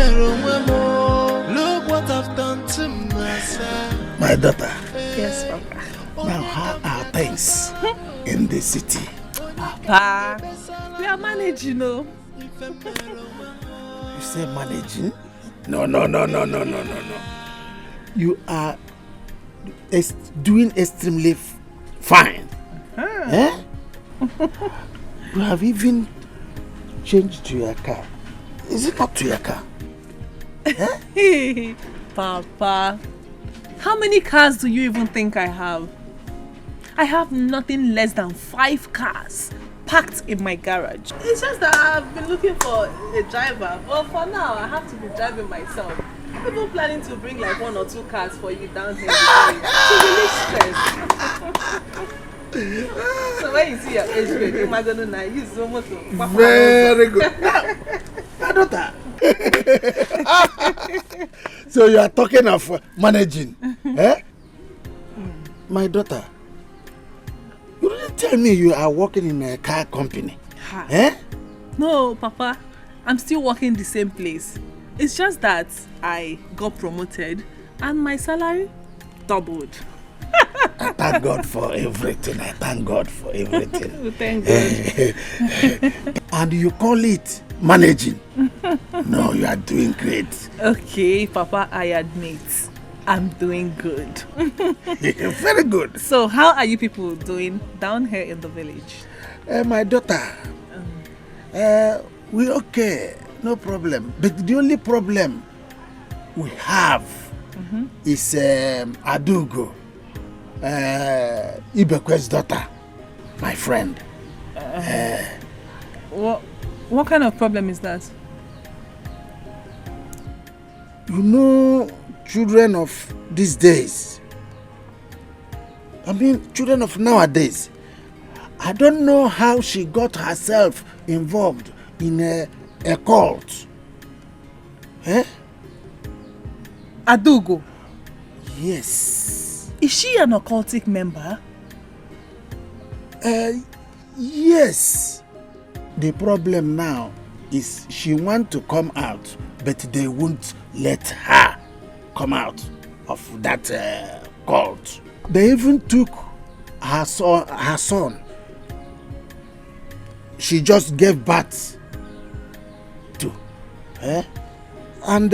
Look what I've done to myself. My daughter. Yes, Papa. Now, how are things in the city? Papa, we are managing, You say managing? No. You are doing extremely fine. Eh? You have even changed to your car. Is it not to your car? Eh? Papa, how many cars do you even think I have? I have nothing less than 5 cars packed in my garage. It's just that I've been looking for a driver, but for now I have to be driving myself. I'm even planning to bring like 1 or 2 cars for you down here to relieve stress. So when you see your age grade, you're going to now use so much. Very good. My daughter. So you are talking of managing, eh? My daughter. You didn't tell me you are working in a car company. Eh? No, Papa. I'm still working the same place. It's just that I got promoted and my salary doubled. I thank God for everything. Thank God. Thank God. And you call it managing? No, you are doing great. Okay, Papa, I admit. I'm doing good. Very good. So how are you people doing down here in the village? My daughter, we're okay, no problem. But the only problem we have is Adugo, Ibekwe's daughter, my friend. What kind of problem is that? You know, children of these days, I mean children of nowadays, I don't know how she got herself involved in a cult. Eh? Adugo? Yes. Is she an occultic member? Yes. The problem now is she wants to come out, but they won't let her come out of that cult. They even took her son. She just gave birth to. And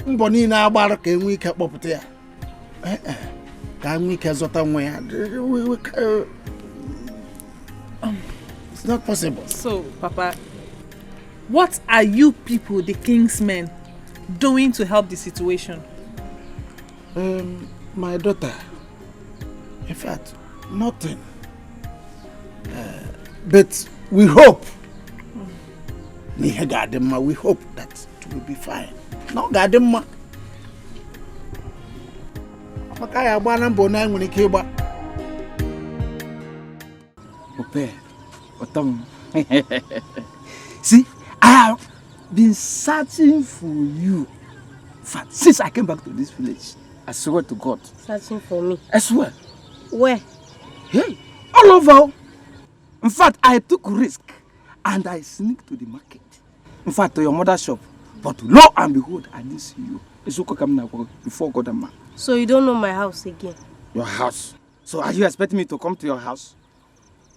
mboni na agbara ka enwe ike kpọpụta ya. Ka enwe ike zọta nwa ya. It's not possible. So, Papa, what are you people, the king's men, doing to help the situation? My daughter, in fact, nothing. But we hope. We hope that it will be fine. No, Gadema. Makaya Banam Bona when he came back. See, I have been searching for you since I came back to this village. I swear to God. Searching for me? I swear. Where? Hey, all over. In fact, I took risk and I sneaked to the market. In fact, to your mother's shop. But lo and behold, I didn't see you. It's okay coming now before God and man. So you don't know my house again? Your house? So are you expecting me to come to your house?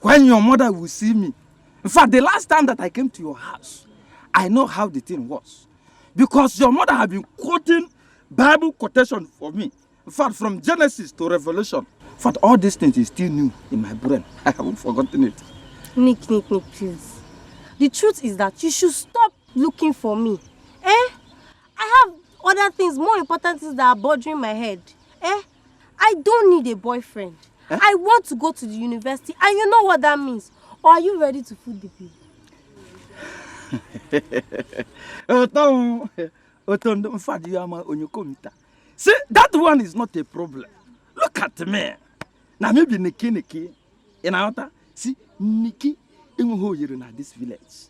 When your mother will see me? In fact, the last time that I came to your house, I know how the thing was. Because your mother had been quoting Bible quotation for me. In fact, from Genesis to Revelation. In fact, all these things is still new in my brain. I haven't forgotten it. Nick, please. The truth is that you should stop looking for me. I have other things, more important things that are bothering my head. I don't need a boyfriend. I want to go to the university, and you know what that means. Or are you ready to food the bill? See, that one is not a problem. Look at me. Now maybe Niki. See, Niki in this village.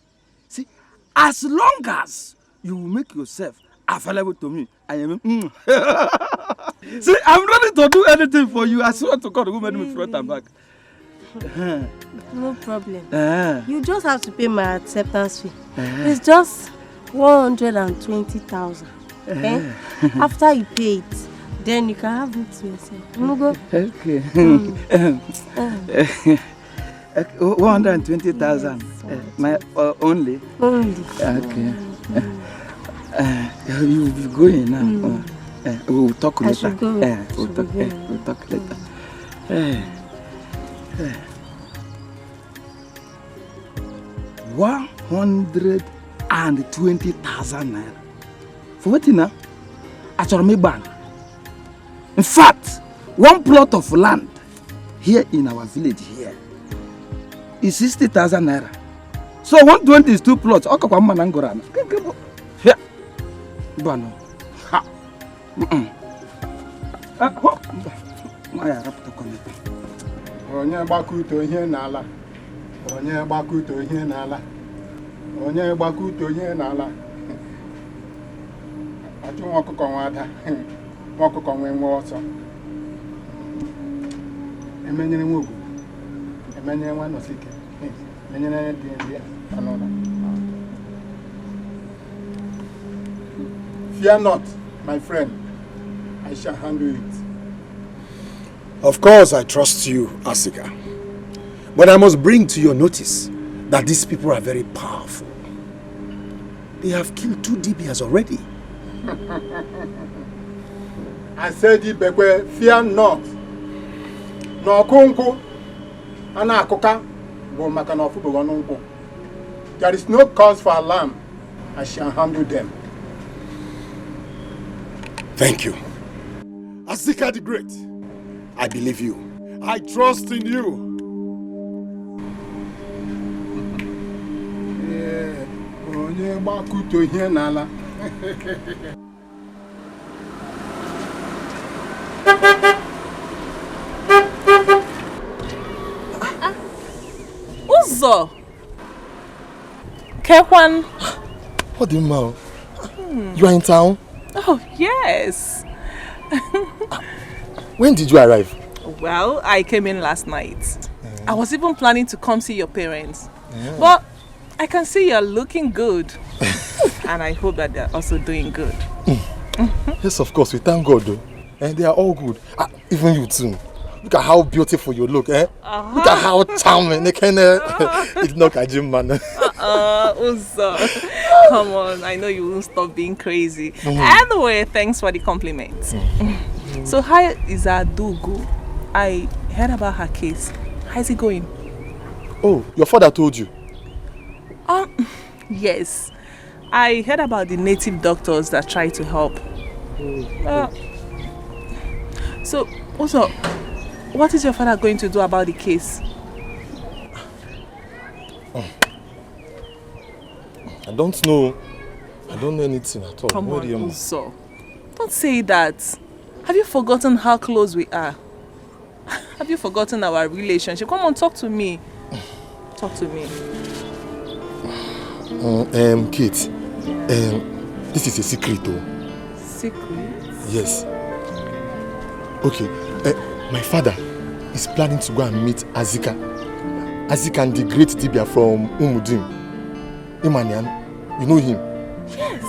See, as long as you make yourself available to me, I am. See, I'm ready to do anything for you. I swear to God, who made me front and back. No problem. You just have to pay my acceptance fee. It's just 120,000. Okay? After you pay it, then you can have it to yourself. Go. Okay. 120,000. My only. Only. Okay. You'll be going now. We'll talk later. I should go. We'll talk later. 120,000 naira. For what now? Actually, bank. In fact, one plot of land here in our village here is 60,000 naira. So 120 is 2 plots. Okay, come manangorana. Here, Bano. Ha. Onye gbakuto ihe n'ala. Onye gbakuto ihe n'ala. Onye gbakuto ihe n'ala. Achụ nwa ọkụkọ nwa ada. Nwa ọkụkọ nwe nwa ọsọ. Emenyere nwa ogu. Emenyere nwa nọsike. Emenyere dị ndị anọla. Fear not, my friend. I shall handle it. Of course, I trust you, Asika. But I must bring to your notice that these people are very powerful. They have killed 2 DBs already. I said it, Bekwe, fear not. No kunku, ana akoka, bo makanofu bo wanunku. There is no cause for alarm. I shall handle them. Thank you. Asika the Great, I believe you. I trust in you. Onye gbakuto ihe n'ala. Uzo! Kekwan! What do you mean? You are in town? Oh, yes. When did you arrive? Well, I came in last night. I was even planning to come see your parents. But I can see you're looking good. And I hope that they're also doing good. Yes, of course. We thank God, though. And they are all good. Even you too. Look at how beautiful you look, eh? Look at how charming. It's not a gym man. Uzo. Come on, I know you won't stop being crazy. Anyway, thanks for the compliment. So how is Adugu? I heard about her case. How's it going? Oh, your father told you? Yes. I heard about the native doctors that try to help. So, also, what is your father going to do about the case? I don't know. I don't know anything at all. Come on, Uzo. Don't say that. Have you forgotten how close we are? Have you forgotten our relationship? Come on, talk to me. Talk to me. Kate. This is a secret, though. Secret? Yes. Okay. My father is planning to go and meet Azika. Azika and the great Dibia from Umudim. Imanian, you know him? Yes.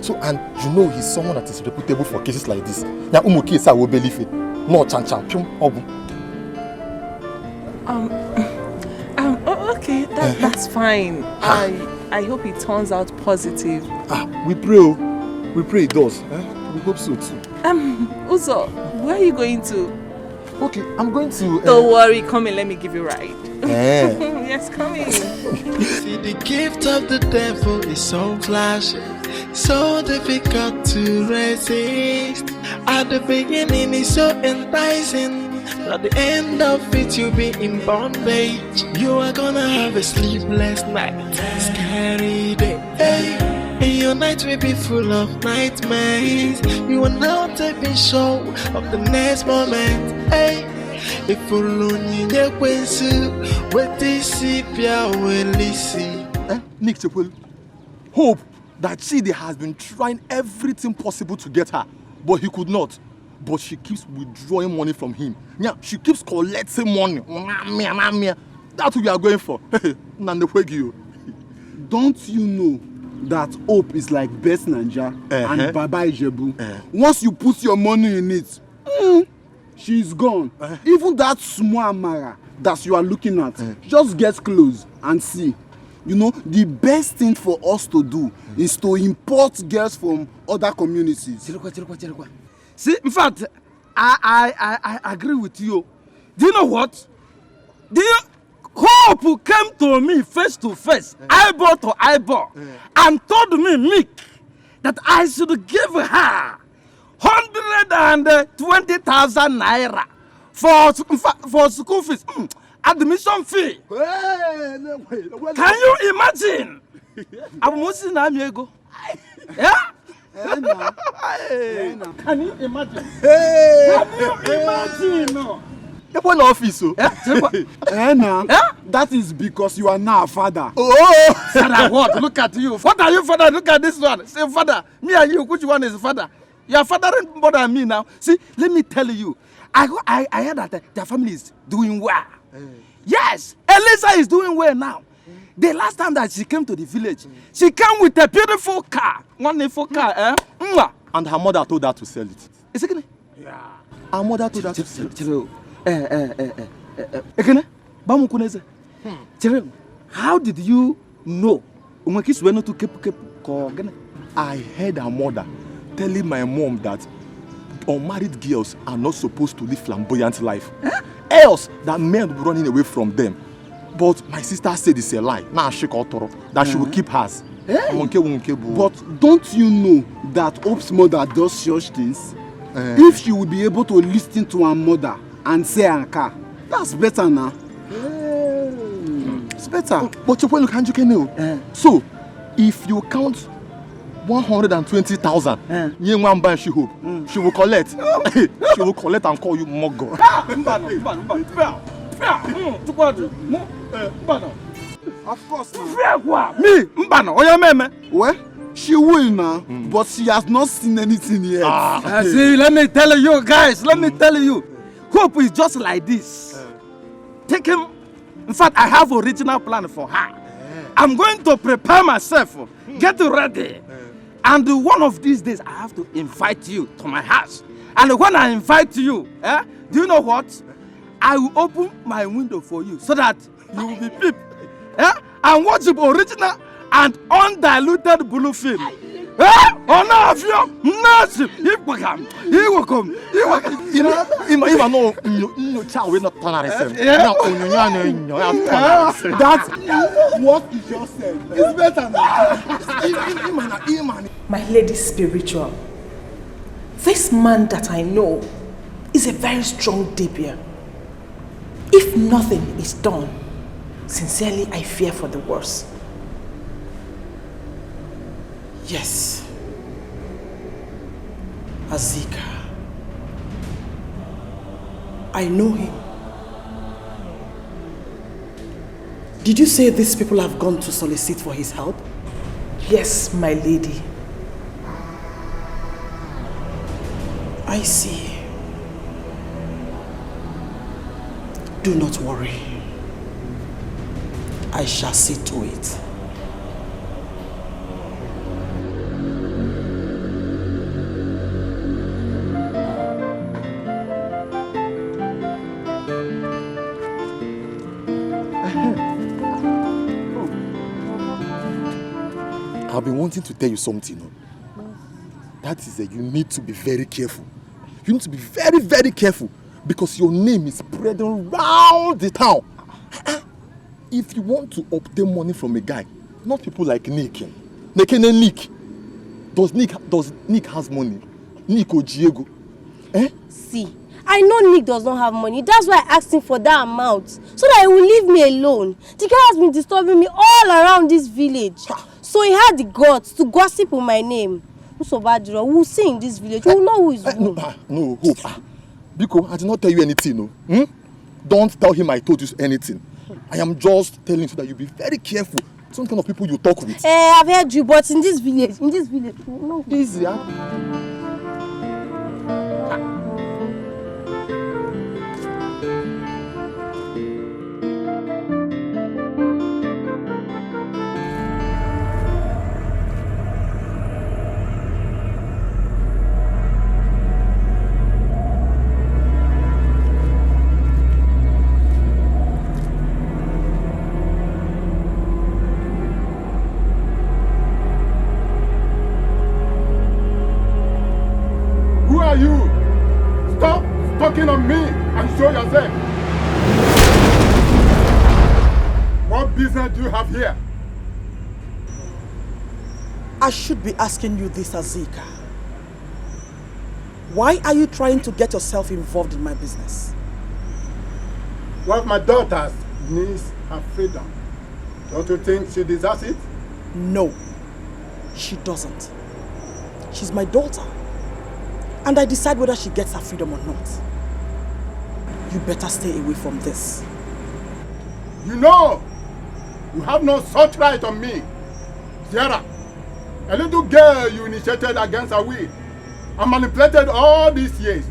So, and you know he's someone that is reputable for cases like this. Now, Umuki is will believe it. No chan. Okay, that's fine. I hope it turns out positive. We pray. We pray it does. We hope so too. Uzo, where are you going to? Okay, I'm going to... Don't worry, come in, let me give you a ride. Yes, come in. See, the gift of the devil is so flashy, so difficult to resist. At the beginning it's so enticing, at the end of it you'll be in bondage. You are gonna have a sleepless night, scary day, and your night will be full of nightmares. You are now taking show of the next moment. If you only what this will listen. Nick Chapel, hope that Chidi has been trying everything possible to get her, but he could not. but she keeps withdrawing money from him. Yeah, she keeps collecting money. That's what we are going for. Don't you know that hope is like best Naija and Baba Ijebu? Once you put your money in it, she's gone. Even that small Amara that you are looking at, just get close and see. You know, the best thing for us to do is to import girls from other communities. See, in fact, I agree with you. Do you know what? Hope came to me face to face, eyeball to eyeball, and told me, that I should give her 120,000 naira for school fees, admission fee. Can you imagine? I'm missing amigo. Yeah? Can you imagine? Can you imagine? One office, that is because you are now a father. Oh, father, what? Look at you. Father, you father. Look at this one. Say, father, me and you, which one is father? You are fathering more than me now. See, let me tell you. I heard that their family is doing well. Yes, Elisa is doing well now. The last time that she came to the village, she came with a beautiful car. Wonderful car, And her mother told her to sell it. Is it? Yeah. Her mother told her to sell it. How did you know? I heard her mother telling my mom that unmarried girls are not supposed to live flamboyant life. Else, that men will be running away from them. But my sister said it's a lie. That she will keep hers. But don't you know that Hope's mother does such things? If she would be able to listen to her mother and say Anka, that's better now. It's better. But you can't know. So, if you count 120,000, she will collect. She will collect and call you Mogo. Of course. Me, Well, she will now, but she has not seen anything yet. See, let me tell you guys, Hope is just like this. Take him. In fact, I have original plan for her. I'm going to prepare myself, get ready. And one of these days, I have to invite you to my house. And when I invite you, do you know what? I will open my window for you so that you will be peep. And watch the original and undiluted blue film. Oh no, if you nothing, he will come. Child will not turn herself. That's what you just said. It's better now. My lady spiritual, this man that I know is a very strong debut. If nothing is done, sincerely I fear for the worst. Yes, Azika. I know him. Did you say these people have gone to solicit for his help? Yes, my lady. I see. Do not worry. I shall see to it. I've been wanting to tell you something. That is that you need to be very careful. You need to be very, very careful because your name is spreading round the town. If you want to obtain money from a guy, not people like Nick. Nick. Does Nick has money? Nick or Diego? See, I know Nick does not have money. That's why I asked him for that amount. So that he will leave me alone. The guy has been disturbing me all around this village. So he had the guts to gossip with my name. Who will see in this village? Who will know who is who. No, Hope. Biko, I did not tell you anything. No? Don't tell him I told you anything. I am just telling you so that you be very careful. Some kind of people you talk with. I've heard you, but in this village, no. Easy, yourself. What business do you have here? I should be asking you this, Azika. Why are you trying to get yourself involved in my business? One of my daughters needs her freedom. Don't you think she deserves it? No, she doesn't. She's my daughter. And I decide whether she gets her freedom or not. You better stay away from this. You know, you have no such right on me. Sierra, a little girl you initiated against her will and manipulated all these years.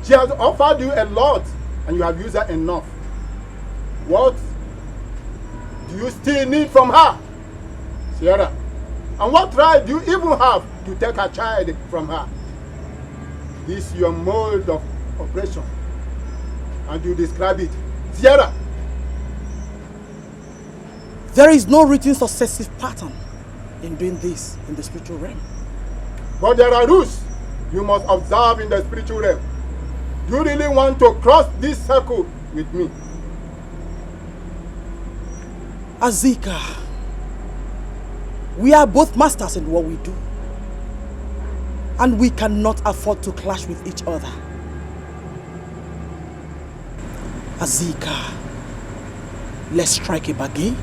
She has offered you a lot and you have used her enough. What do you still need from her, Sierra? And what right do you even have to take her child from her? This is your mode of operation. And you describe it. Sierra! There is no written successive pattern in doing this in the spiritual realm. But there are rules you must observe in the spiritual realm. Do you really want to cross this circle with me? Azika, we are both masters in what we do. And we cannot afford to clash with each other. Azika, let's strike a bargain.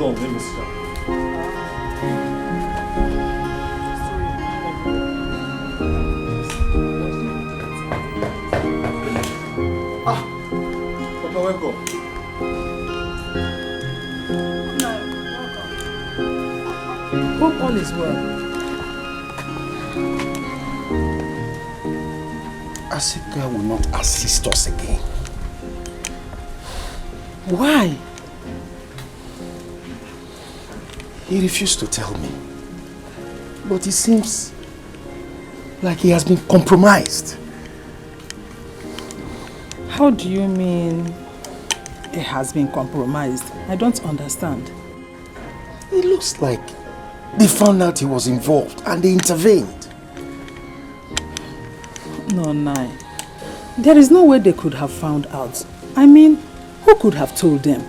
Let me sit down. Papa, welcome. Hope all is well. Azika will not assist us again. Why? He refused to tell me. But it seems like he has been compromised. How do you mean it has been compromised? I don't understand. It looks like they found out he was involved and they intervened. No, Nai. There is no way they could have found out. I mean, who could have told them?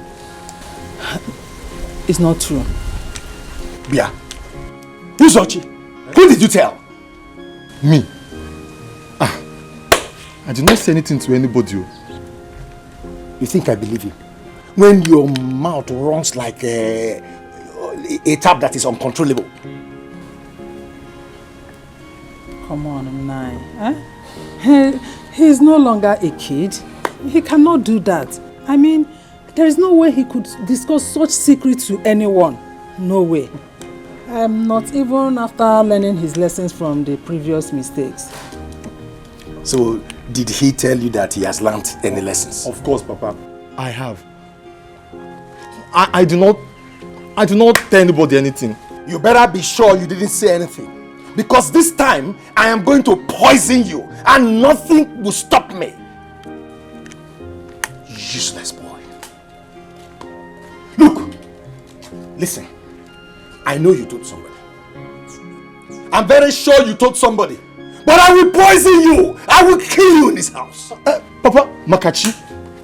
It's not true. Bia, who's Ochi? Who did you tell? Me? I did not say anything to anybody. You think I believe you? When your mouth runs like a tap that is uncontrollable. Come on, Nai. He is no longer a kid. He cannot do that. I mean, there is no way he could discuss such secrets to anyone. No way. Not even after learning his lessons from the previous mistakes. So, did he tell you that he has learned any lessons? Of course, Papa. I have. I do not tell anybody anything. You better be sure you didn't say anything. Because this time, I am going to poison you and nothing will stop me. Useless boy. Look, listen. I know you told somebody. I'm very sure you told somebody. But I will poison you. I will kill you in this house. Papa, Makachi.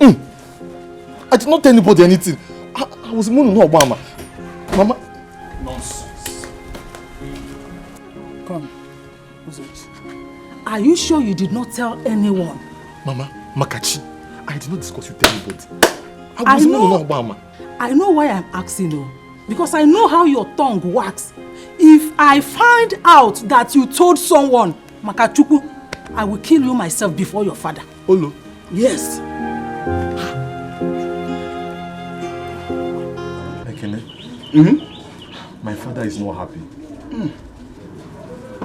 I did not tell anybody anything. I was mourning Obama. Mama. Nonsense. Come. Are you sure you did not tell anyone? Mama, Makachi, I did not discuss with anybody. I was mourning Obama. I know why I'm asking you. Because I know how your tongue works. If I find out that you told someone, Makachuku, I will kill you myself before your father. Olo? Yes. Ekene, my father is not happy.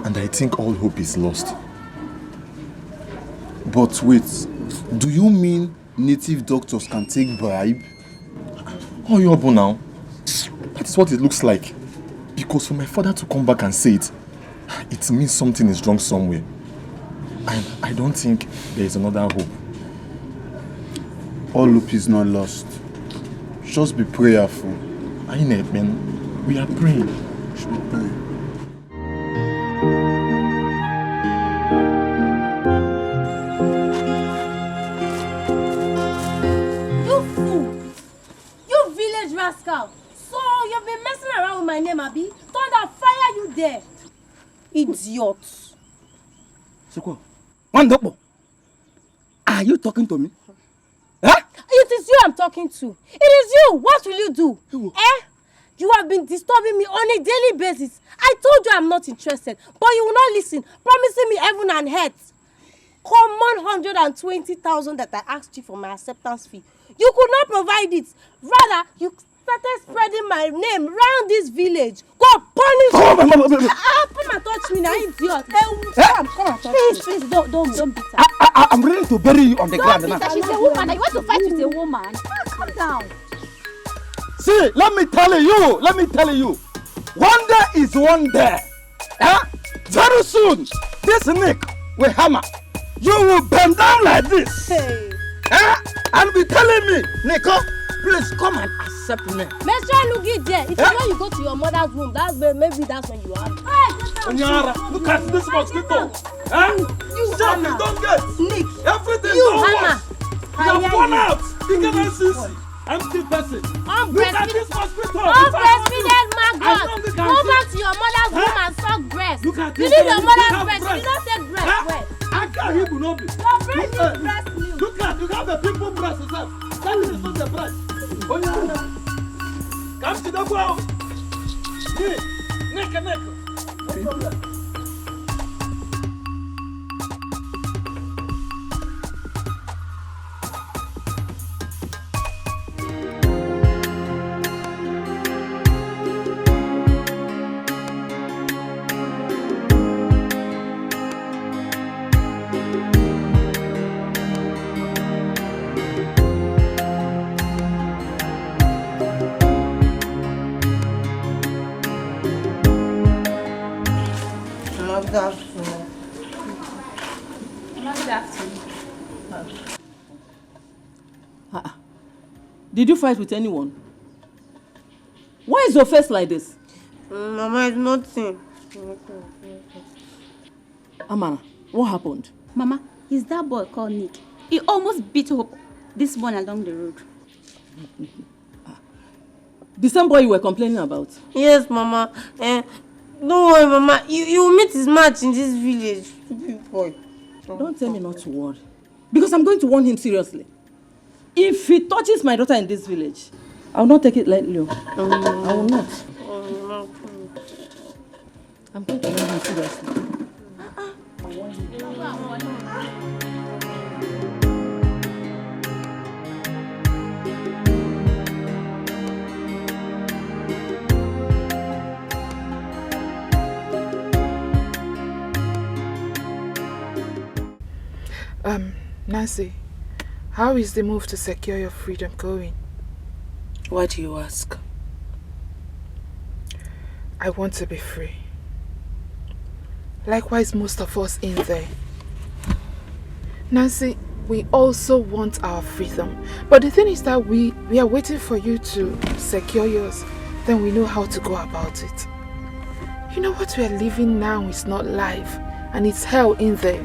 And I think all hope is lost. But wait, do you mean native doctors can take bribe? Oh, you're now. That is what it looks like. Because for my father to come back and say it, it means something is wrong somewhere. And I don't think there is another hope. All hope is not lost. Just be prayerful. I know, man. We are praying. We should be praying. You fool! You village rascal! So you've been messing around with my name, Abi? Thunder, fire you there! Idiot! Siko, Wandopo, are you talking to me? Huh? It is you I'm talking to. It is you. What will you do? You have been disturbing me on a daily basis. I told you I'm not interested, but you will not listen, promising me heaven and earth. Common 120,000 that I asked you for my acceptance fee. You could not provide it. Rather, you started spreading my name round this village. God punish you. Come and touch me now, idiot. Come and touch me. Please, don't beat her. I'm ready to bury you on the ground now. She's a woman. You want to fight with a woman? Calm down. See, let me tell you. One day is one day. Very soon, this Nick will hammer. You will bend down like this. Hey. And be telling me, Nico, please come and accept me. Make sure you get there. If when you go to your mother's room, maybe that's when you are. Onyara, look at this mosquito. You don't get. Nick. Everything You don't hammer. work. You have gone out. You cannot see. I'm still person. Look at this mosquito. Unbreastfeeded maggot. Go back to your mother's room and suck breast. Look at You this. need your mother's breast. You don't take breast. Where? I can't even know this. Your breast is breast milk. Look at, you have a people breast yourself. That is not the breast. Onyara, come to the ground. Neck. No problem. Did you fight with anyone? Why is your face like this? Mama, it's nothing. Amara, what happened? Mama, is that boy called Nick? He almost beat up this one along the road. The same boy you were complaining about? Yes, Mama. Don't worry, Mama. You will meet his match in this village. Stupid boy. Don't tell me not to worry. Because I'm going to warn him seriously. If he touches my daughter in this village, I will not take it lightly. I will not. I'm going to warn him seriously. Nancy, how is the move to secure your freedom going? Why do you ask? I want to be free. Likewise, most of us in there. Nancy, we also want our freedom. But the thing is that we are waiting for you to secure yours. Then we know how to go about it. You know what we are living now is not life. And it's hell in there.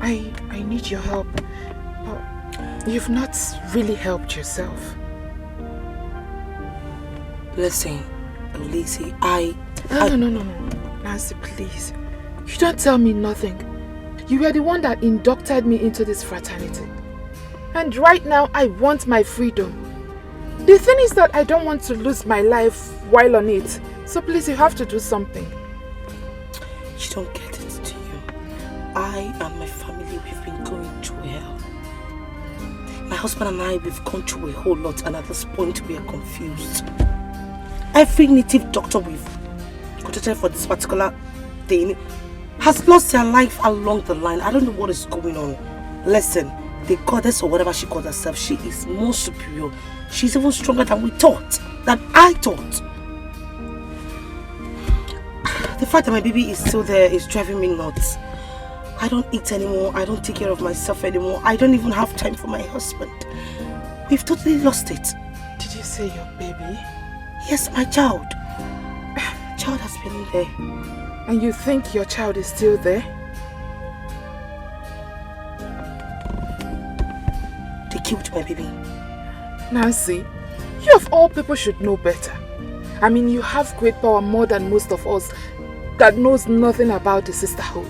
I need your help. But you've not really helped yourself. Listen, Lizzie, No. Nancy, please. You don't tell me nothing. You were the one that inducted me into this fraternity. And right now, I want my freedom. The thing is that I don't want to lose my life while on it. So please, you have to do something. You don't get it, do you? I and my family, we've been going through hell. My husband and I, we've gone through a whole lot, and at this point, we are confused. Every native doctor we've consulted for this particular thing has lost their life along the line. I don't know what is going on. Listen, the goddess or whatever she calls herself, she is more superior. She's even stronger than we thought, than I thought. The fact that my baby is still there is driving me nuts. I don't eat anymore. I don't take care of myself anymore. I don't even have time for my husband. We've totally lost it. Did you say your baby? Yes, my child. My child has been there. And you think your child is still there? They killed my baby. Nancy, you of all people should know better. I mean, you have great power more than most of us that knows nothing about the sisterhood.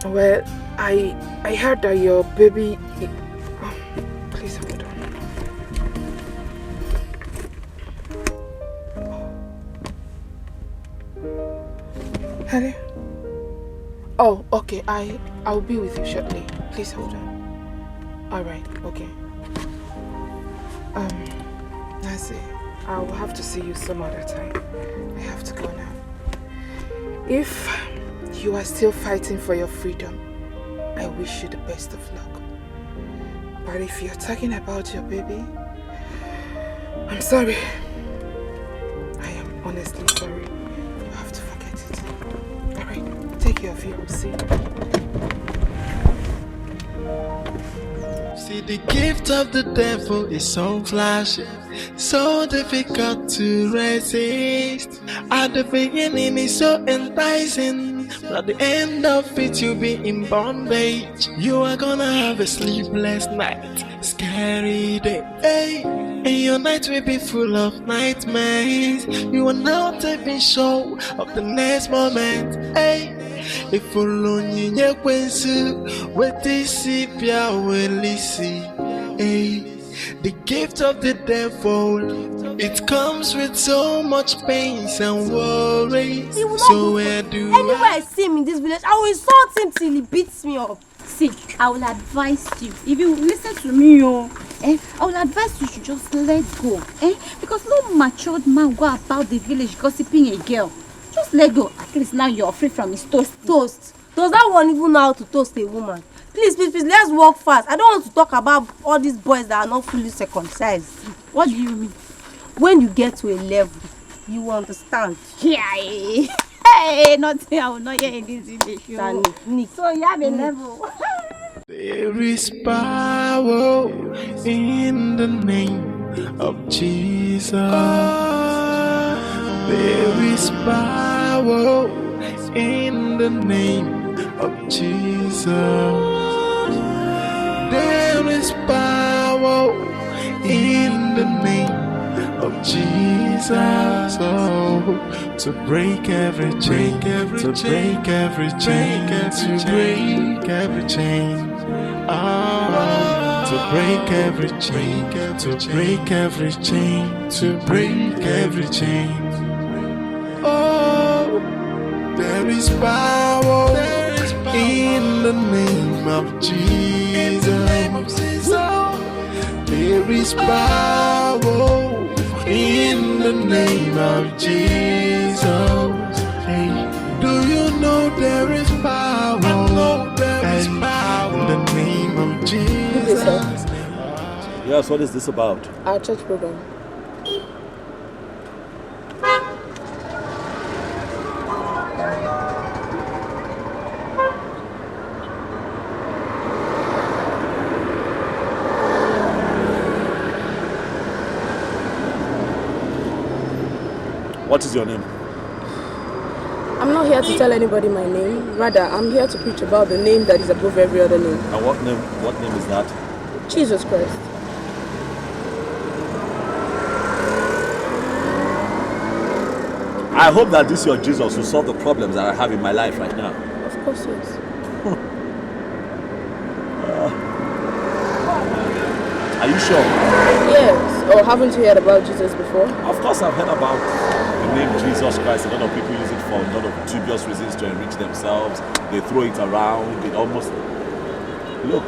Well, I heard that your baby... Oh, please hold on. Hello? Oh, okay, I'll be with you shortly. Please hold on. Alright, okay. Nancy, I will have to see you some other time. I have to go now. If you are still fighting for your freedom, I wish you the best of luck. But if you're talking about your baby, I'm sorry. I am honestly sorry. You have to forget it. Alright, take care of you. I'll see you. See, the gift of the devil is so flashy, so difficult to resist. At the beginning it's so enticing, but at the end of it you'll be in bondage. You are gonna have a sleepless night, scary day, hey. And your night will be full of nightmares. You are not even sure of the next moment, hey. If only you knew what this is, hey. The gift of the devil, it comes with so much pain and worries. So where do anywhere I see him in this village, I will insult him till he beats me up. See, I will advise you. If you listen to me, I will advise you to just let go. Because no matured man go about the village gossiping a girl. Just let go. At least now you're free from his toast. Toast? Does that one even know how to toast a woman? Please, let's walk fast. I don't want to talk about all these boys that are not fully circumcised. What do you mean? When you get to a level, you will understand. Yeah. Hey, nothing I will not hear in this video. So you have a level. There is power in the name of Jesus. There is power in the name of Jesus. There is power in the name of Jesus. Oh, to break every chain, to break every chain, to break every chain. Oh, to break every chain, to break every chain, to break every chain. Oh, there is power in the name of Jesus. There is power in the name of Jesus. Hey, do you know there is power? I know there is power in the name of Jesus. Yes, what is this about? Our church program. What is your name? I'm not here to tell anybody my name. Rather, I'm here to preach about the name that is above every other name. And what name is that? Jesus Christ. I hope that this your Jesus will solve the problems that I have in my life right now. Of course, yes. Are you sure? Yes. Or haven't you heard about Jesus before? Of course I've heard about the name Jesus Christ. A lot of people use it for a lot of dubious reasons to enrich themselves. They throw it around. It almost... Look.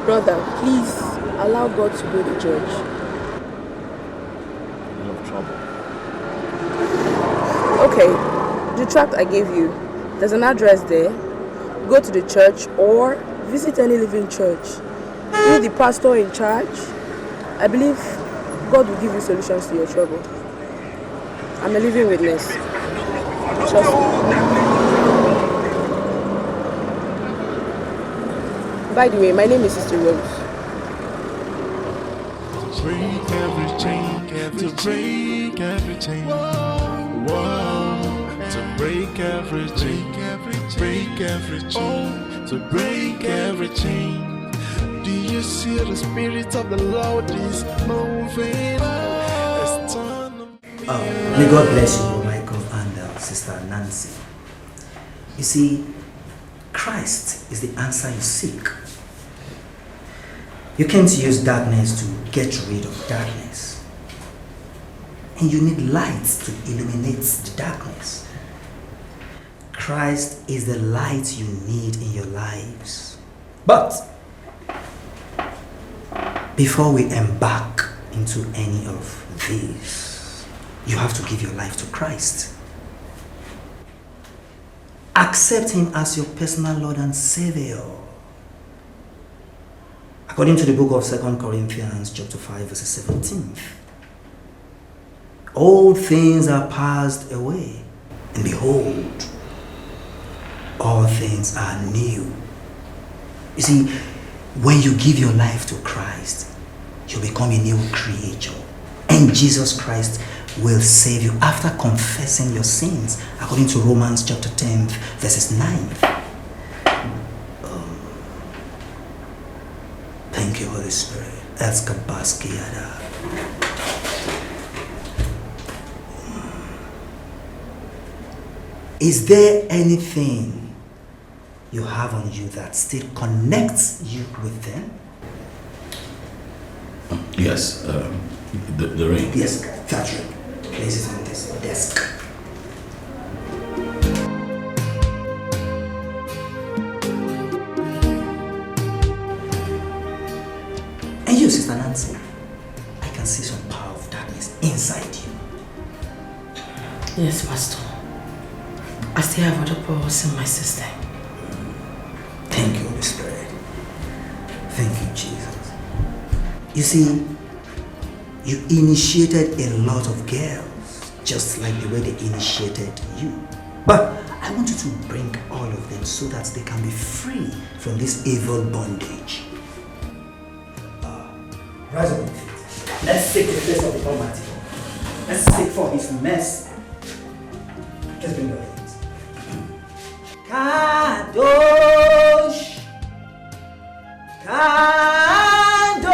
Brother, please allow God to be the judge. You're in trouble. Okay, the tract I gave you, there's an address there. Go to the church or visit any living church. Be the pastor in charge. I believe God will give you solutions to your trouble. I'm a living witness. Trust me. By the way, my name is Sister Rose. Break every chain, to break every chain. Whoa, to break every chain, break every chain, to break every chain. Do you see the spirit of the Lord is moving? May God bless you, Michael and Sister Nancy. You see, Christ is the answer you seek. You can't use darkness to get rid of darkness. And you need light to illuminate the darkness. Christ is the light you need in your lives. But before we embark into any of these, you have to give your life to Christ. Accept Him as your personal Lord and Savior. According to the book of 2 Corinthians chapter 5 verse 17, all things are passed away, and behold, all things are new. You see, when you give your life to Christ, you become a new creature, and Jesus Christ will save you after confessing your sins, according to Romans chapter 10 verses 9. Thank you, Holy Spirit. Is there anything you have on you that still connects you with them? Yes, the ring. Yes, Fredrick. Place it on this desk. And you, Sister Nancy, I can see some power of darkness inside you. Yes, Pastor. I still have other powers in my system. Thank you, Holy Spirit. Thank you, Jesus. You see, you initiated a lot of girls, just like the way they initiated you. But I want you to bring all of them so that they can be free from this evil bondage. Rise up. Let's seek the face of the Almighty. Let's seek for His mercy. Just bring your hands. Kadosh, Kadosh,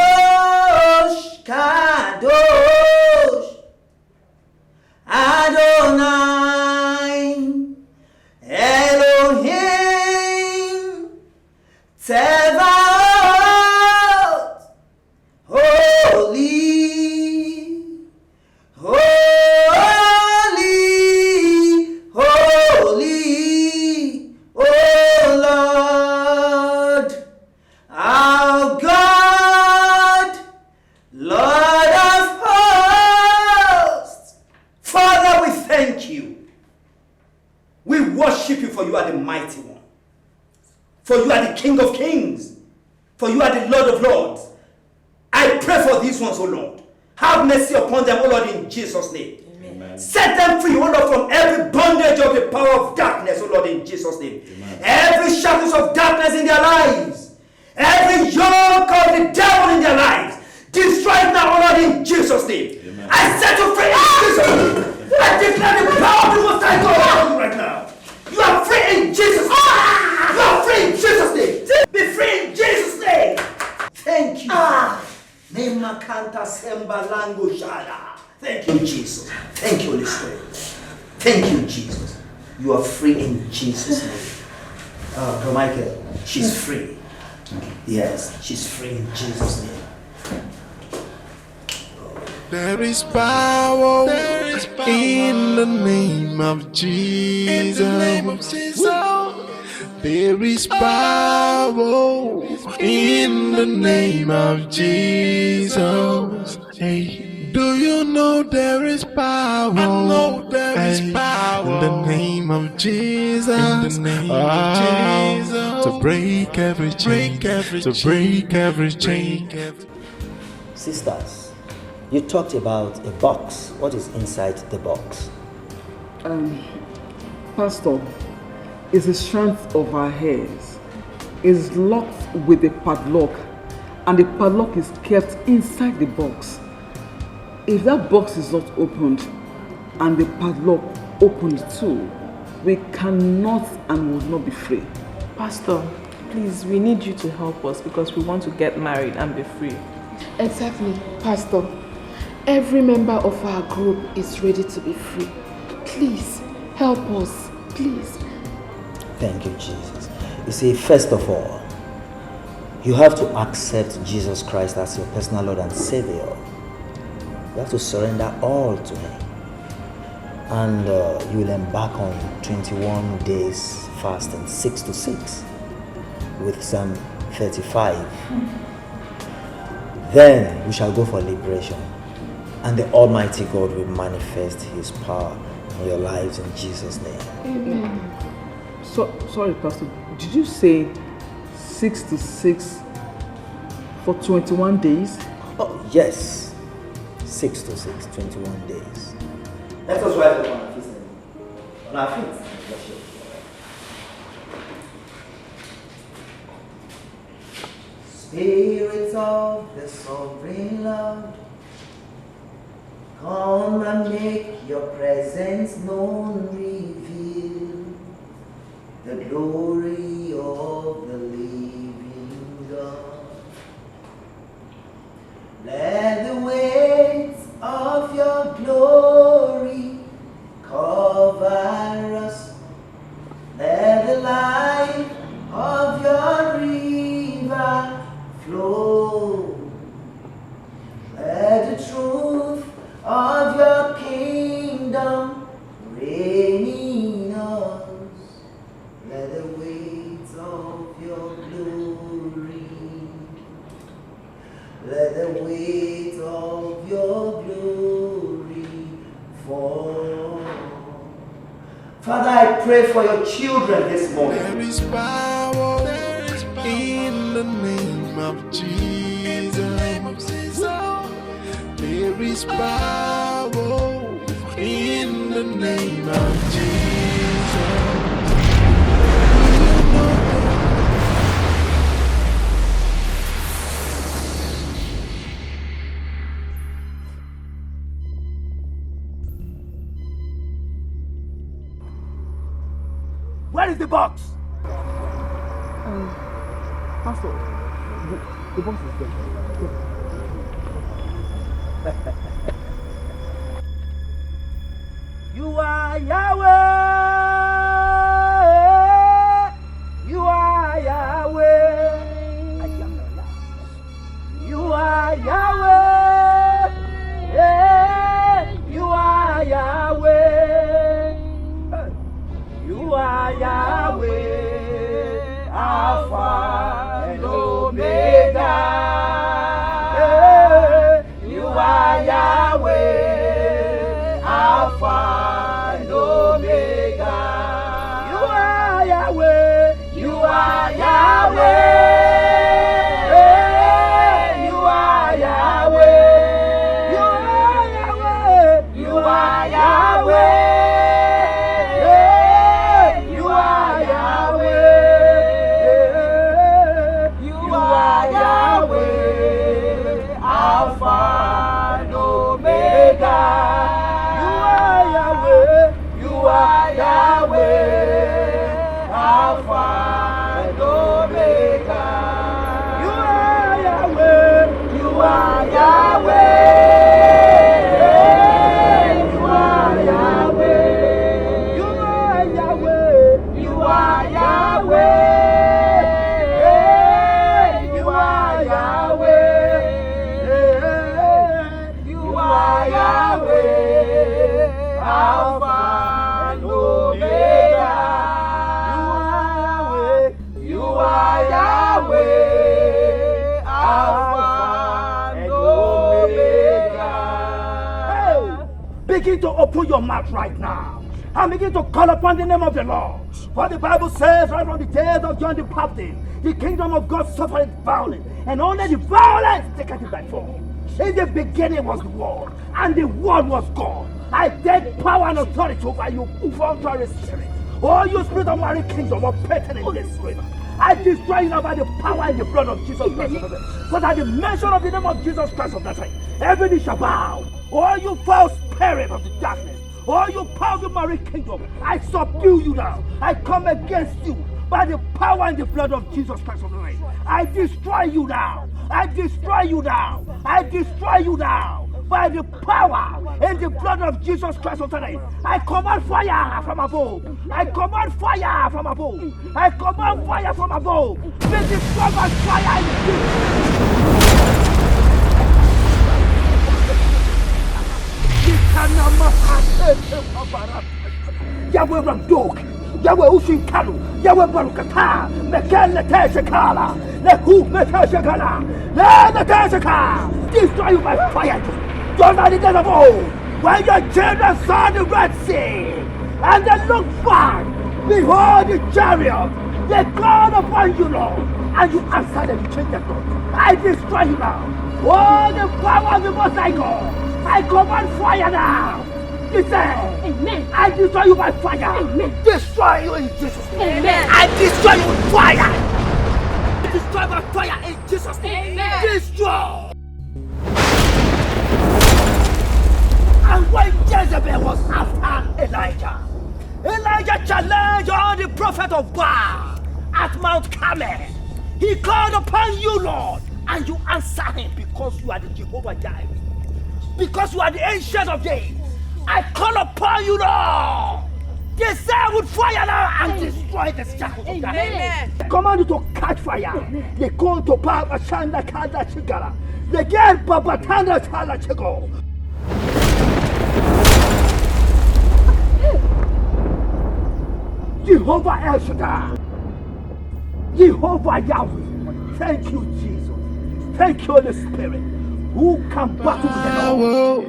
Kadosh, Adonai, Elohim, Tevaot, holy, holy, holy, oh Lord, our God, Lord of hosts. Father, we thank you. We worship you, for you are the mighty one. For you are the King of kings. For you are the Lord of lords. I pray for these ones, O Lord. Have mercy upon them, O Lord, in Jesus' name. Amen. Set them free, O Lord, from every bondage of the power of darkness, O Lord, in Jesus' name. Amen. Every shackles of darkness in their lives, every yoke of the devil in their lives, destroy it now, O Lord, in Jesus' name. Amen. I set you free in Jesus' name. I declare the power of the Most High God upon you right now. You are free in Jesus' name. You are free in Jesus' name. Be free in Jesus' name. Thank you. Thank you, Jesus. Thank you, Holy Spirit. Thank you, Jesus. You are free in Jesus' name. Michael, she's free. Yes, she's free in Jesus' name. There is power in the name of Jesus. There is power in the name of Jesus. Hey, do you know there is power? I know there is power in the name of Jesus. In the name of Jesus, to break every chain, to break every chain. Sisters, you talked about a box. What is inside the box? Pastor, is the strength of our hairs. Is locked with a padlock, and the padlock is kept inside the box. If that box is not opened and the padlock opened too, we cannot and will not be free. Pastor, please, we need you to help us because we want to get married and be free. Exactly, Pastor. Every member of our group is ready to be free. Please, help us, please. Thank you, Jesus. You see, first of all, you have to accept Jesus Christ as your personal Lord and Savior. You have to surrender all to Him. And you will embark on 21 days fasting, 6 to 6, with Psalm 35. Then we shall go for liberation. And the Almighty God will manifest His power in your lives in Jesus' name. Amen. Sorry, Pastor. Did you say 6 to 6 for 21 days? Oh, yes. 6 to 6, 21 days. Let us rise up on our feet. On our feet. Spirit of the sovereign Lord, come and make your presence known, reveal the glory of the living God. Let the weight of your glory cover us. Let the light of your river flow. Let the truth of your kingdom reign in us. Let the weight of your glory, let the weight of your glory fall. Father, I pray for your children this morning. There is power in the name of Jesus. There is power in the name of Jesus. Where is the box? Pastor, the box is there. You are Yahweh. You are Yahweh. You are Yahweh. Yeah. You are Yahweh. You are Yahweh. Alpha and Omega. Yeah. You are Yahweh. Alpha and Omega. You are Yahweh. You are Yahweh. You are Yahweh. You are Yahweh. You are Yahweh. You are Yahweh. Alpha and Omega. You are Yahweh, Alpha and Omega. You are Yahweh, you are Yahweh. You are Yahweh, you are Yahweh. You are Yahweh, you are Yahweh. You are Yahweh, Alpha and Omega. You are Yahweh, Alpha and Omega. Hey, begin to open your mouth right now and begin to call upon the name of the Lord. For the Bible says right from the days of John the Baptist, the kingdom of God suffered violence, and only the violence taketh it by force. In the beginning was the Word, and the Word was God. I take power and authority over you, contrary spirit. All you spirit of marine kingdom operating in this river, I destroy you now by the power and the blood of Jesus Christ of Nazareth. But at the mention of the name of Jesus Christ of Nazareth, every knee shall bow. All you foul spirit of the darkness, all you powerful marine kingdom, I subdue you now. I come against you by the power and the blood of Jesus Christ of Nazareth. I destroy you now. I destroy you now. I destroy you now. By the power and the blood of Jesus Christ of Nazareth, I command fire from above. I command fire from above. I command fire from above. Be destroyed by fire in Jesus. Yahweh Ramdok, Yahweh Ushinkalu, Yahweh Barukata, Mekele Teshakala, Lehu Meteshakala, Leteshaka. Destroy you by fire. Just like the days of old, when your children saw the Red Sea, and they looked back, behold the chariot, they called upon you, Lord, and you answered them, you changed their thought. I destroy you now. Oh, the power of the Most High God, I command fire now. Listen, amen. I destroy you by fire. Amen. Destroy you in Jesus' name. Amen. I destroy you with fire. Destroy by fire in Jesus' name. Amen. Destroy. And when Jezebel was after Elijah, Elijah challenged all the prophets of Baal at Mount Carmel. He called upon you, Lord, and you answered him because you are the Jehovah Jireh. Because you are the ancient of days. I call upon you, Lord. Descend with fire now and destroy the shackles of darkness. I command you to catch fire. They call to power Shanda Kanda Chigara. They get Babatanda Chala Chigo. Jehovah El Shaddai, Jehovah Yahweh, thank you, Jesus. Thank you, Holy Spirit. Who can battle with the Lord?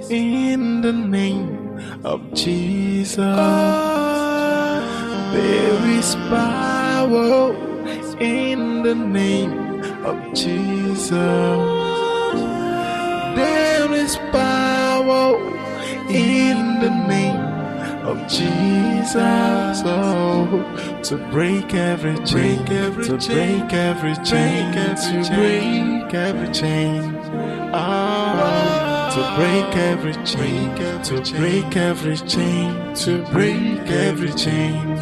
In the name of Jesus, there is power. In the name of Jesus, there is power. In the name of Jesus, oh, to break every chain, to break every chain, to break every chain, oh, to break every chain, to break every chain, to break every chain.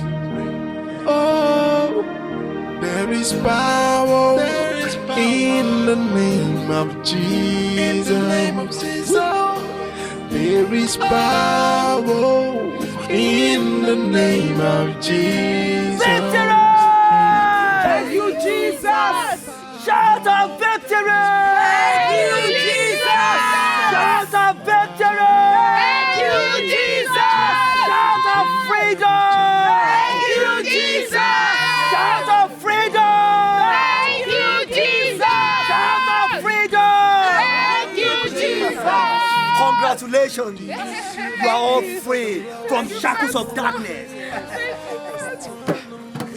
Oh, there is power in the name of Jesus. There is power in the name of Jesus. Victory! Thank you, Jesus! Shout of victory! Thank you, Jesus! Shout of victory! Thank you, Jesus! Shout of freedom! Thank you, Jesus! Shout of freedom! Thank you, Jesus! Shout of freedom! Thank you, Jesus! Congratulations! You are all free from shackles of darkness.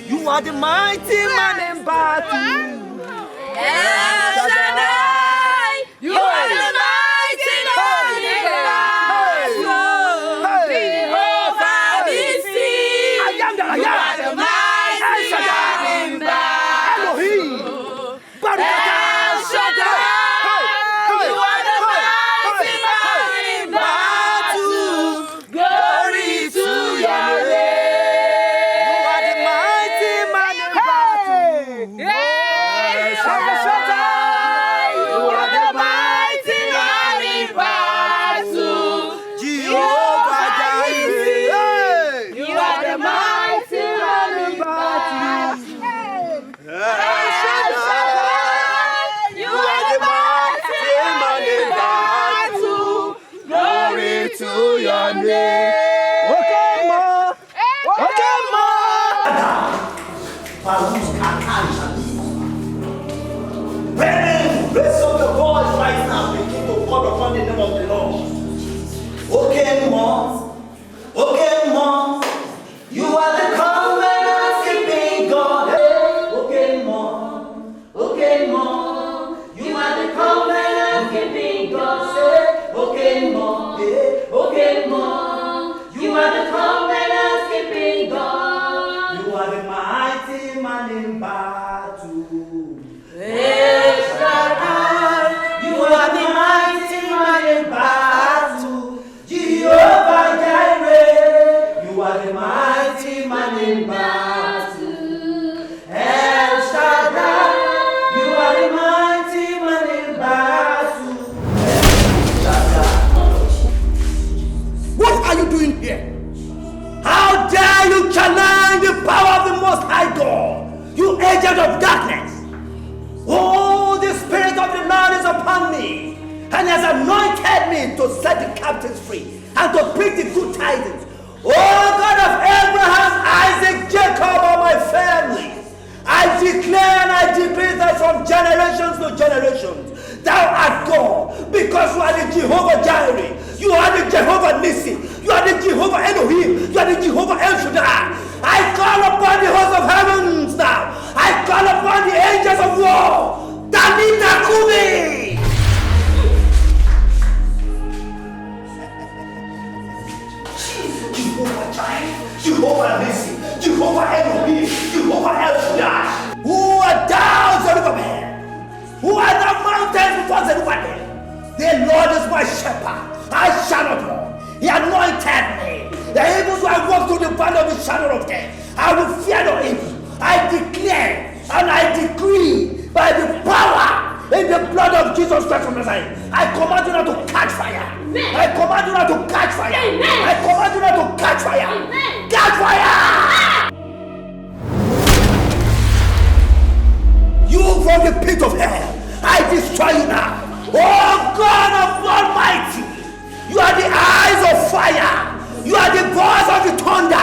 You are the mighty man in battle. El Shaddai, you are the mighty man in battle. Jehovah Nissi, you are the mighty man in battle. El Shaddai, you are the mighty man in battle. Glory to your name. You are the mighty man in battle. El Shaddai, you are the mighty man in battle. Jehovah Jireh, you are the mighty man in battle. El Shaddai, you are the mighty man in battle. Glory to your name. Okay, ma. Okay, ma. Raise up your voice right now. Begin to call upon the name of the Lord. Okay, Mom. Okay, Mom. You are the covenant keeping God. Okay, Mom. Okay, Mom. You are the covenant keeping God. Okay, Mom. Okay, Mom. You are the covenant keeping God. spirit of darkness. Oh, the spirit of the Lord is upon me, and has anointed me to set the captives free and to preach the good tidings. Oh God of Abraham, Isaac, Jacob, and my family, I declare and I decree that from generations to generations, thou art God, because you are the Jehovah Jireh, you are the Jehovah Nissi, you are the Jehovah Elohim, you are the Jehovah El Shaddai. I call upon the host of heavens now. I call upon the angels of war. Danita Kumi! Jehovah Jireh, Jehovah Nissi, Jehovah Elohim, Jehovah El Shaddai. Who are thou, Zerubbabel? Who are the mountains before Zerubbabel? The Lord is my shepherd, I shall not want. He anointed me. The evils who I walk through the valley of the shadow of death, I will fear no evil. I declare and I decree by the power in the blood of Jesus Christ of Nazareth, I command you not to catch fire. Amen. I command you not to catch fire. Amen. I command you not to catch fire. Amen. Catch fire! You from the pit of hell, I destroy you now. Oh God of Almighty, you are the eyes of fire. You are the voice of the thunder.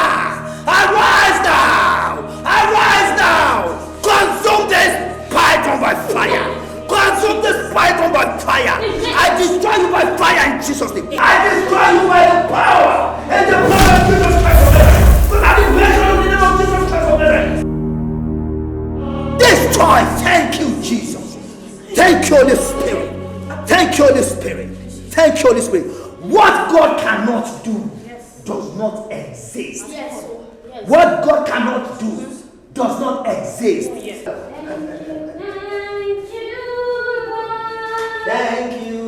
Arise now! Arise now! Consume this python by fire! Consume this python by fire! I destroy you by fire in Jesus' name! I destroy you by the power and the blood of Jesus Christ of Nazareth! So that the measure of the name of Jesus Christ of Nazareth! Destroy! Thank you, Jesus! Thank you, Holy Spirit! Thank you, Holy Spirit! Thank you, Holy Spirit! What God cannot do does not exist. Yes. What God cannot do does not exist. Yes. Thank you,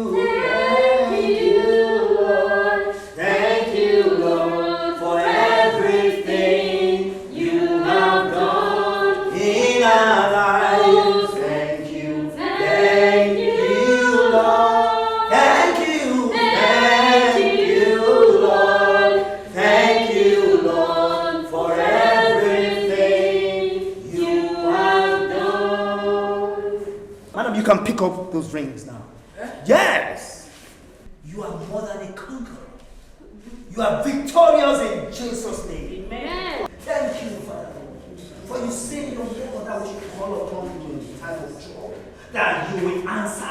Lord. Thank you, Lord, for everything you have done in our lives. Thank you, Lord. Thank you, Lord. Thank you, Lord, for everything you have done. Madam, you can pick up those rings now. Yes! You are more than a conqueror. You are victorious in Jesus' name. Amen. Thank you, Father, for you say in your word that we should call upon you in time of trouble, that you will answer.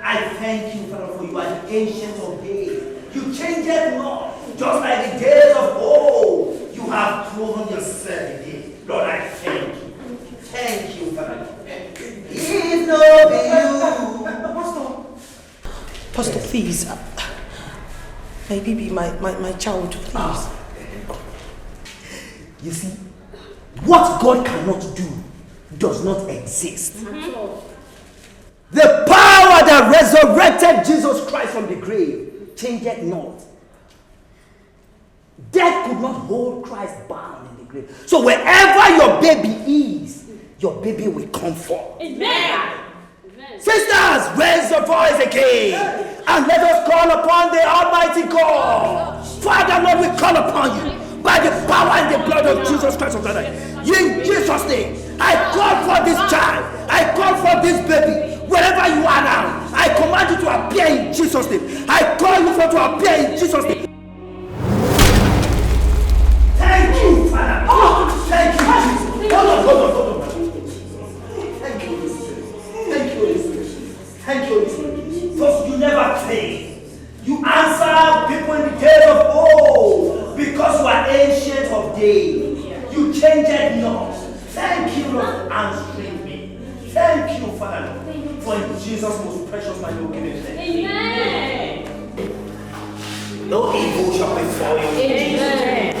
I thank you, Father, for you are the ancient of days. You change it not, just like the days of old. You have proven yourself again. Lord, I thank you. Thank you, Father. If not you. Pastor, please. My baby, my child, please. You see, what God cannot do does not exist. The power that resurrected Jesus Christ from the grave changed it not. Death could not hold Christ bound in the grave. So wherever your baby is, your baby will come forth. Amen. Sisters, raise your voice again and let us call upon the Almighty God. Father, Lord, we call upon you by the power and the blood of Jesus Christ of Nazareth. In Jesus' name, I call for this child. I call for this baby. Wherever you are now, I command you to appear in Jesus' name. I call you for to appear in Jesus' name. Thank you, Father. Oh, thank you, Jesus. Hold on. Thank you, Holy Spirit. Thank you, Holy Spirit. Thank you, Holy Spirit. For you never fail. You answer people in the days of old because you are ancient of days. You change it not. Thank you, Lord, for answering me. Thank you, Father, for in Jesus' most precious and given name. Amen. No evil shall befall you. Amen.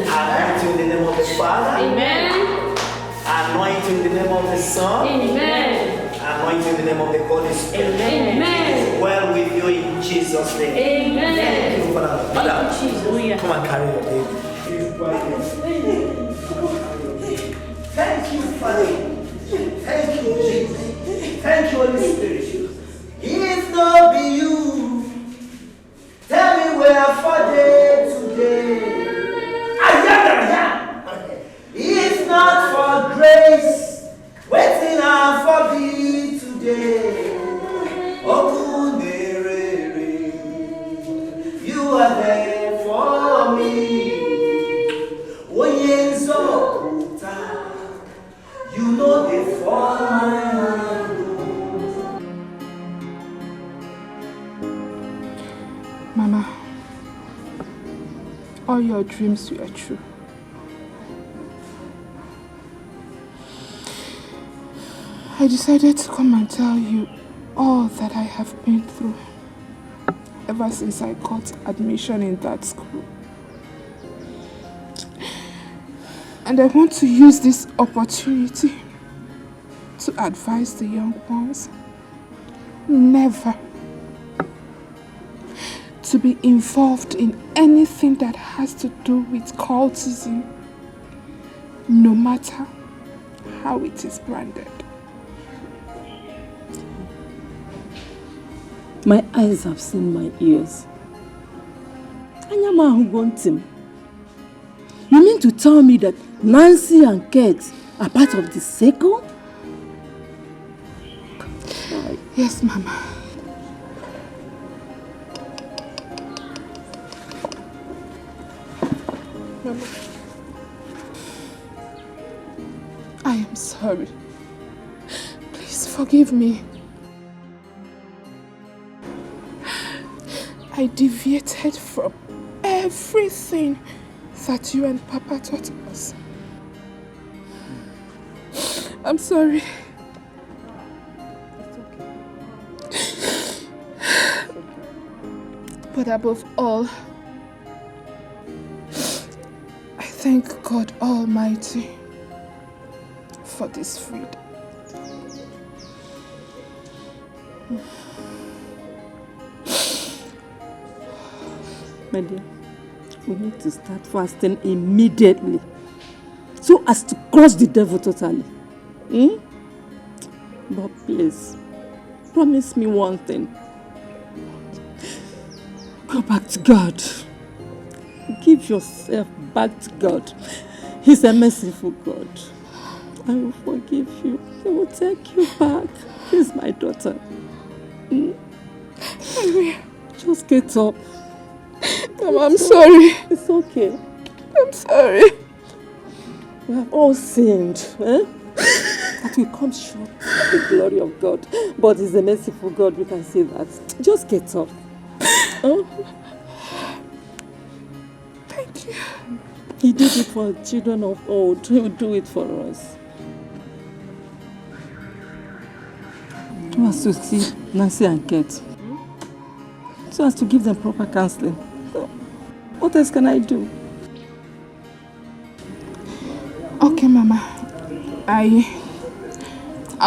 Anointing in the name of the Father. Amen. Anointing in the name of the Son. Amen. Anointing in the name of the Holy Spirit. Amen. Well with you in Jesus' name. Amen. Thank you, Father. Father, come and carry your baby. Thank you, Father. Thank you, Jesus. Thank you, Holy Spirit. If not be you, tell me where for day today. I am. If not for grace, all your dreams were true. I decided to come and tell you all that I have been through ever since I got admission in that school. And I want to use this opportunity to advise the young ones never to be involved in anything that has to do with cultism, no matter how it is branded. My eyes have seen my ears. Anyama who want him. You mean to tell me that Nancy and Kate are part of the circle? Yes, Mama. Mama. I am sorry. Please forgive me. I deviated from everything that you and Papa taught us. I'm sorry. But above all, I thank God Almighty for this freedom. My dear, we need to start fasting immediately so as to crush the devil totally. But please, promise me one thing. Go back to God. Give yourself back to God. He's a merciful God. I will forgive you. He will take you back. Please, my daughter. Just get up. Mama, I'm sorry. It's okay. I'm sorry. We have all sinned. That we come short of the glory of God. But He's a merciful God, we can say that. Just get up. Thank you. He did it for children of old. He will do it for us. So as to see Nancy and Kate. So as to give them proper counseling. What else can I do? Okay, Mama. I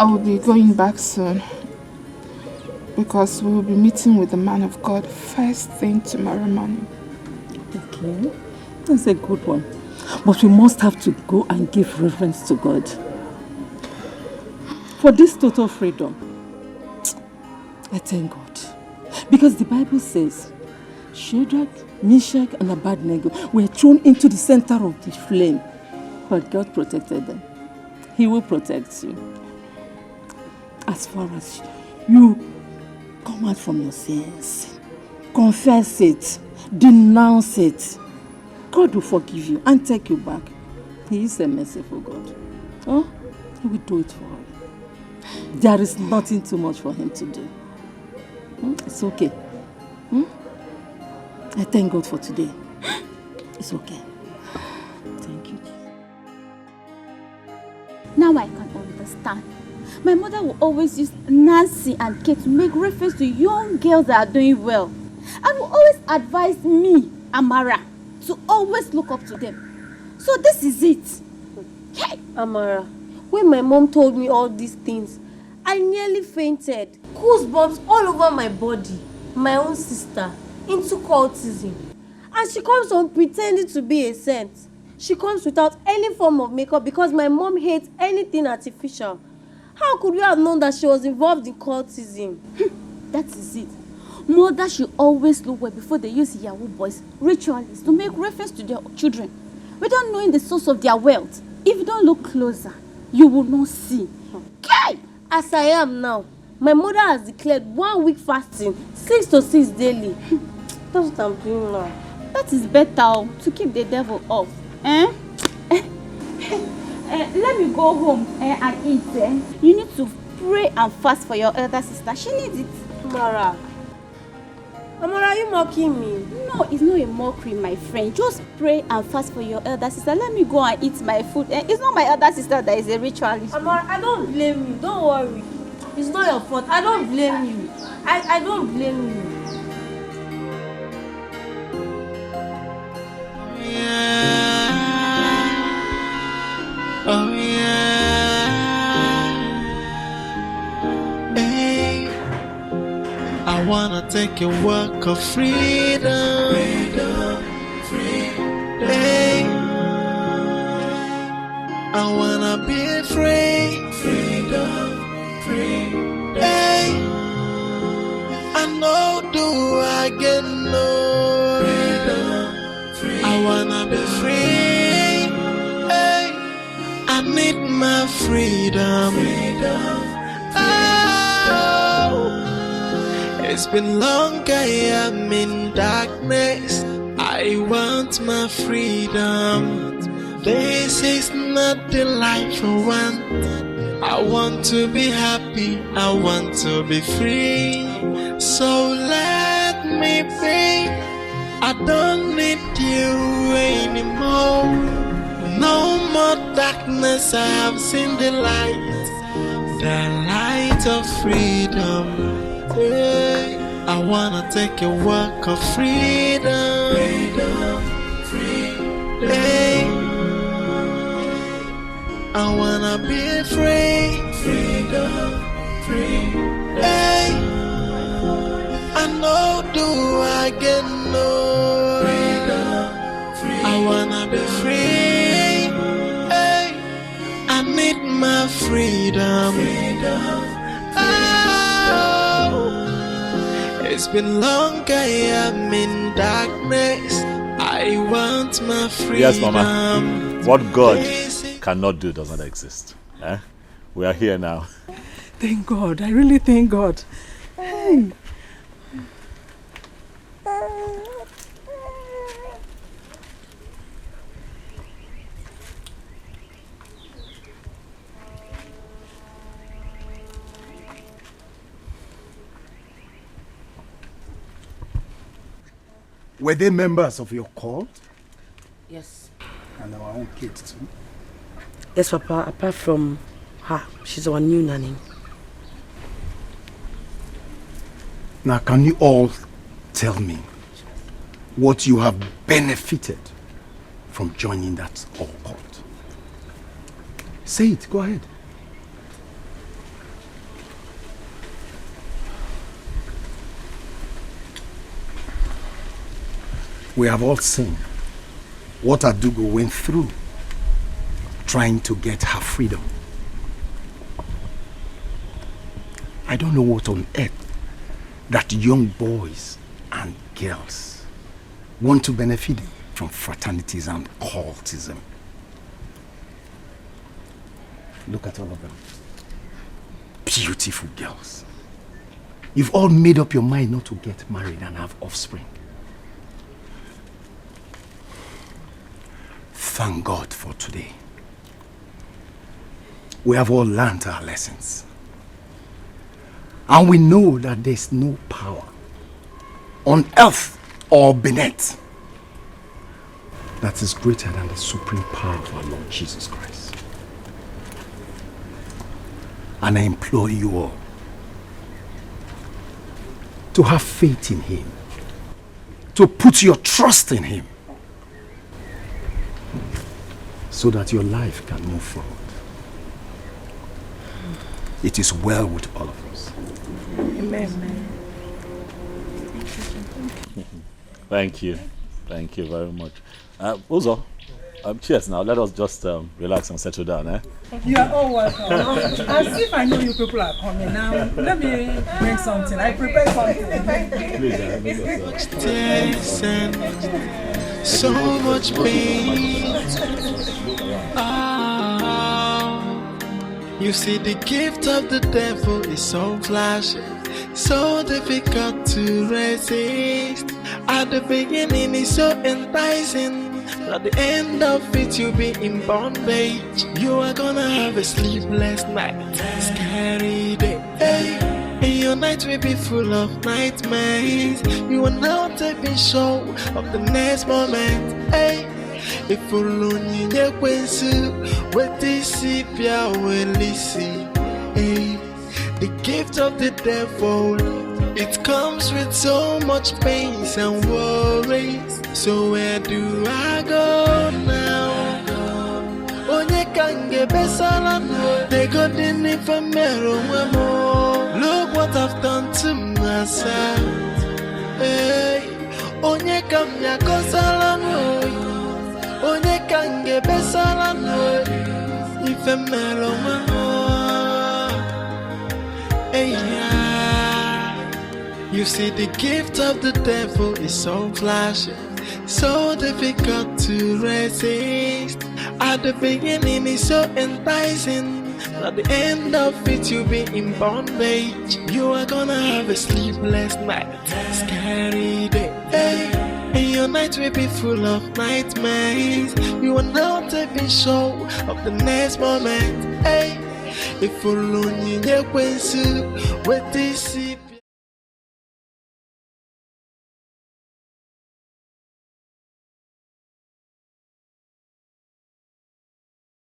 will be going back soon. Because we will be meeting with the man of God first thing tomorrow morning. Okay. That's a good one. But we must have to go and give reverence to God. For this total freedom. I thank God. Because the Bible says, Fredrick, Meshach, and Abednego were thrown into the center of the flame. But God protected them. He will protect you. As far as you come out from your sins, confess it, denounce it, God will forgive you and take you back. He is a merciful God. He will do it for you. There is nothing too much for Him to do. It's okay. I thank God for today. It's okay. Thank you. Now I can understand. My mother will always use Nancy and Kate to make reference to young girls that are doing well. And will always advise me, Amara, to always look up to them. So this is it. Hey, Amara, when my mom told me all these things, I nearly fainted. Goosebumps all over my body. My own sister into cultism. And she comes on pretending to be a saint. She comes without any form of makeup because my mom hates anything artificial. How could you have known that she was involved in cultism? That is it. Mothers should always look well before they use Yahoo boys, ritualists, to make reference to their children without knowing the source of their wealth. If you don't look closer, you will not see. Okay. As I am now, my mother has declared 1 week fasting, 6 to 6 daily. That's what I'm doing now. That is better to keep the devil off. Let me go home and eat. You need to pray and fast for your elder sister. She needs it. Mara, Amara, are you mocking me? No, it's not a mockery, my friend. Just pray and fast for your elder sister. Let me go and eat my food. It's not my elder sister that is a ritualist. Amara, I don't blame you. Don't worry. It's not your fault. I don't blame you. I don't blame you. Oh yeah. Hey, I wanna take a walk of freedom. Hey, I wanna be free. Hey, I know do I get no. I wanna be free. Hey, I need my freedom. Oh, it's been long I am in darkness. I want my freedom. This is not the life I want. I want to be happy. I want to be free. So let me be. I don't need you anymore. No more darkness, I have seen the light of freedom. Hey, I wanna take a walk of freedom. Hey, I wanna be free. Hey, I know do I get no. I wanna be free. Hey, I need my freedom. Oh, it's been long I am in darkness. I want my freedom. Yes, Mama. What God cannot do does not exist. We are here now. Thank God. I really thank God. Hey. Were they members of your cult? Yes. And our own kids too? Yes, Papa. Apart from her, she's our new nanny. Now, can you all tell me what you have benefited from joining that cult? Say it, go ahead. We have all seen what Adugo went through trying to get her freedom. I don't know what on earth that young boys and girls want to benefit from fraternities and cultism. Look at all of them. Beautiful girls. You've all made up your mind not to get married and have offspring. Thank God for today. We have all learned our lessons. And we know that there's no power on earth or beneath that is greater than the supreme power of our Lord Jesus Christ. And I implore you all to have faith in Him, to put your trust in Him, so that your life can move forward. It is well with all of us. Amen. Thank you. Thank you very much. Uzo, cheers now. Let us just relax and settle down. You are all welcome. As if I know you people are coming now. Let me bring something. I prepared something. Please, so much pain. You see, the gift of the devil is so flashy, so difficult to resist. At the beginning, it's so enticing. At the end of it, you'll be in bondage. You are gonna have a sleepless night, scary day. Hey, Your night will be full of nightmares. You will not be sure of the next moment. Hey, if you lonely, you will see what this will see. Hey, the gift of the devil, it comes with so much pain and worries. So where do I go now? Onye kange besala, they got in if a mirror. Look what I've done to myself. Hey, onye kamya kosala no, onye kange besala no, if a mirror. Hey, yeah. You see, the gift of the devil is so flashy, so difficult to resist. At the beginning, it's so enticing. At the end of it, you'll be in bondage. You are gonna have a sleepless night, scary day. Hey, and your night will be full of nightmares. You will not be sure of the next moment. Hey, if you lonely, you will see what this is.